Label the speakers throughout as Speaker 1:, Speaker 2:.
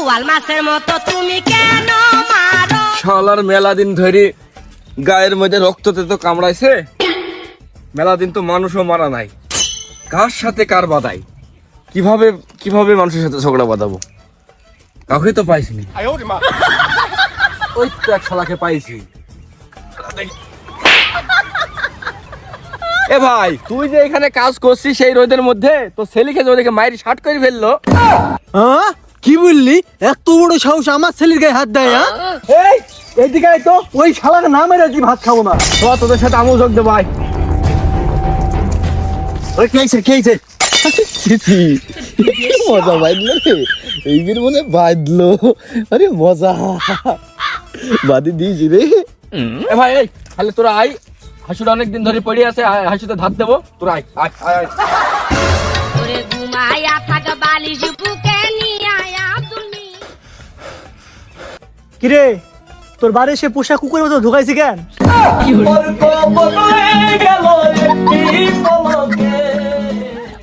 Speaker 1: বোয়াল মাছের মতো তুমি কেন মারো?
Speaker 2: শালার মেলা দিন ধরে গায়ের মধ্যে রক্ততে তো কামড়াইছে, মেলা দিন তো মানুষও মারা নাই, কার সাথে কার বাদাই, কিভাবে কিভাবে মানুষের সাথে ঝগড়া বাঁধাবো? কাউকে তো পাইছিনি। ওই তো এক শালাকে পাইছি। এ ভাই, তুই যে এখানে কাজ করছিস সেই রোদের মধ্যে, তো ছেলেকে যে ওদিকে মায়ের শার্ট করে ফেললো।
Speaker 3: হ্যাঁ কি বললি? এত বড় সাহস আমার ছেলের গায়ে হাত দেয়?
Speaker 2: এই এইদিকে আয় তো,
Speaker 3: ওই শালাকে না মেরে তুই ভাত খাবো না।
Speaker 2: তো তোদের সাথে আমিও যোগ দেবো, আয়।
Speaker 3: ওই খেয়েছে খেয়েছে
Speaker 4: মজা বাঁধলো রে, এইগুলো মনে বাঁধলো। আরে মজা বাদি দিয়েছি রে।
Speaker 2: এ ভাই, এই তাহলে তোরা আয়, হাসুটা অনেকদিন ধরে পড়ে আছে, হাসুতে ধার দেবো, তোরা আয় আয় আয় আয়।
Speaker 1: ওরে ঘুমায়া থাকা বালিশ বুকে নিয়ে আয়া তুমি।
Speaker 3: কিরে তোর বাড়ি সে পোষা কুকুরের মতো ঢুকাইছি কেন?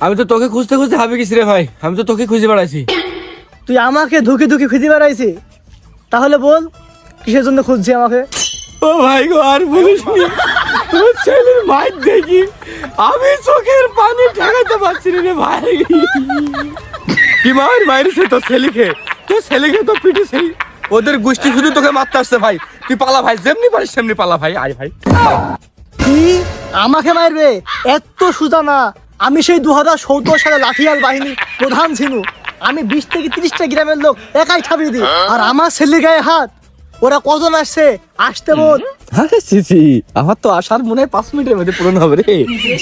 Speaker 2: আমি তো তোকে খুঁজতে খুঁজতে হাবি গেছি রে ভাই, আমি তো তোকে খুঁজে বেড়াইছি।
Speaker 3: তুই আমাকে ধুকে ধুকে খুঁজে বেড়াইছি, তাহলে বল কিসের জন্য খুঁজছি আমাকে?
Speaker 2: ও ভাই গো, আর বলিস নি, তোর ছেলের মাইর দেখি আমি চোখের পানি ঠেকাতে পারছি না রে ভাই। কি মার মাইরেছে তোর ছেলেকে, তোর ছেলেকে তো পিটেছে, ওদের গোষ্ঠী শুধু তোকে মারতে আসছে ভাই। তুই পালা ভাই, যেমনি পারিস সেমনি পালা ভাই, আয় ভাই।
Speaker 3: কি আমাকে মারবে? এত সোজা না, আমি সেই 2017 সালে লাঠিয়াল বাহিনীর প্রধান ছিল। আমি 20 থেকে 30টা গ্রামের লোক একাই ছাপিয়ে দিই, আর আমার ছেলের গায়ে হাত। ওরা কজন আসছে? আসতে বল।
Speaker 2: আরে সিসি, আমার তো আসার মনে হয় 5 মিনিটের মধ্যে পূরণ হবে রে।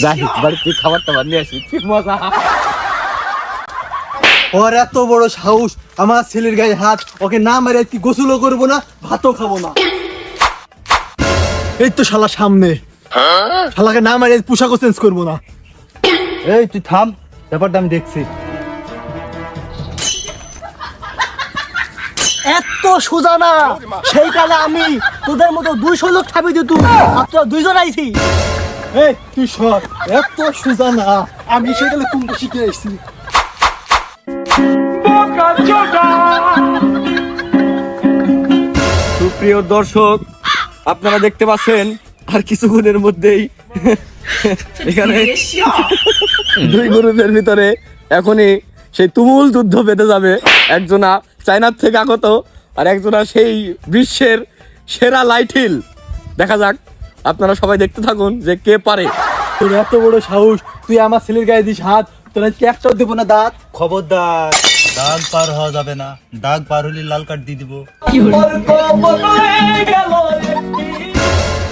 Speaker 2: যাই বাড়িতে খাবার টাবার নিয়ে আসি, কি মজা।
Speaker 3: ওর এত বড় সাহস আমার ছেলের গায়ে হাত, ওকে না মেরে কি গোসলও করবো না, ভাতও খাবো না। এই তো শালা সামনে, শালাকে না মেরে পোশাকও চেঞ্জ করবো না।
Speaker 4: এই তুই থাম, ব্যাপারটা আমি দেখছি।
Speaker 3: এত সোজা না, সেই কালে আমি তোদের মতো 200 লোক ছাপিয়ে দিত, আর তোরা 2 জন আইছি। এই তুই সর, এত সোজা না, আমি সেই কালে কুম্ভ শিখে এসেছি।
Speaker 2: সুপ্রিয় দর্শক, আপনারা দেখতে পাচ্ছেন আর কিছুক্ষণের মধ্যেই এখানে দুই গ্রুপের ভিতরে এখনই সেই তুমুল যুদ্ধ বেঁধে যাবে। একজনা চায়নার থেকে আগত, আর একজনা সেই বিশ্বের সেরা লাইঠিল। দেখা যাক, আপনারা সবাই দেখতে থাকুন যে কে পারে।
Speaker 3: তোর এত বড় সাহস, তুই আমার ছেলের গায়ে দিস হাত, তোর আজকে একটাও দেবো না দাঁত।
Speaker 4: খবরদার, দাগ পার হওয়া যাবে না, দাগ পার হলে লাল কার্ড দিয়ে দিব।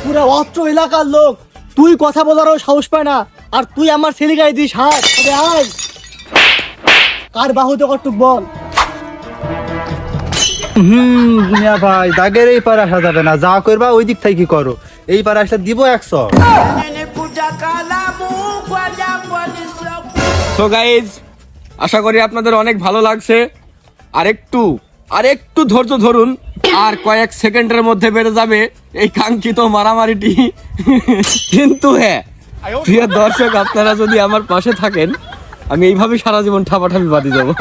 Speaker 3: পুরা অত্র এলাকার লোক তুই কথা বলারও সাহস পায় না, আর তুই আমার ছেলে গায়ে দিস হাত। তবে আয়, কার বাহুতে কটুক বল।
Speaker 4: মিয়া ভাই, দাগের এই পার আসা যাবে না, যা করবা ওই দিক থেকে কি করো, এই পার আসলে দিব 100।
Speaker 2: সো গাইজ, আশা করি আপনাদের অনেক ভালো লাগছে। আর একটু ধৈর্য ধরুন, আর কয়েক সেকেন্ডের মধ্যে বেড়ে যাবে এই কাঙ্ক্ষিত মারামারিটি। কিন্তু হ্যাঁ প্রিয় দর্শক, আপনারা যদি আমার পাশে থাকেন, আমি এইভাবে সারা জীবন ঠাপাঠাপি বাদি যাবো।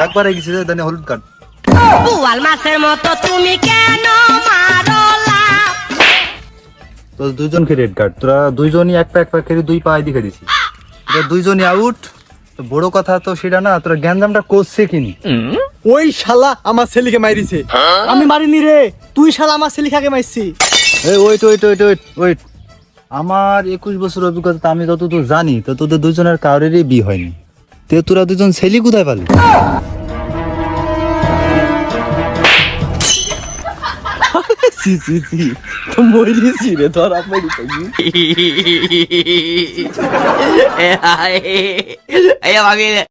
Speaker 4: একবার গেছি জানি হলুদ কার্ড।
Speaker 1: বোয়াল মাছের মতো তুমি কেন মারো?
Speaker 4: তো দুইজনকে রেড কার্ড, তোরা দুইজনই এক পা খেলে 2 পা দিকে দিছি, তোরা দুইজনই আউট। বড় কথা তো সেটা না, তোরা গ্যাঞ্জামটা করছে কিনি।
Speaker 3: ওই শালা আমার ছেলেকে মারিছে, আমি মারিনি রে, তুই শালা আমার ছেলেকে মারছি।
Speaker 4: এই wait wait wait wait wait, আমার 21 বছর অভিজ্ঞতা, আমি যতদূর জানি তো তোদের দুজনের কারোরই বিয়ে হয়নি। তে তোরা দুজন ছেলে কোথায় পালি?
Speaker 2: সি সি সি, তো মরিছি রে, ধর আপনি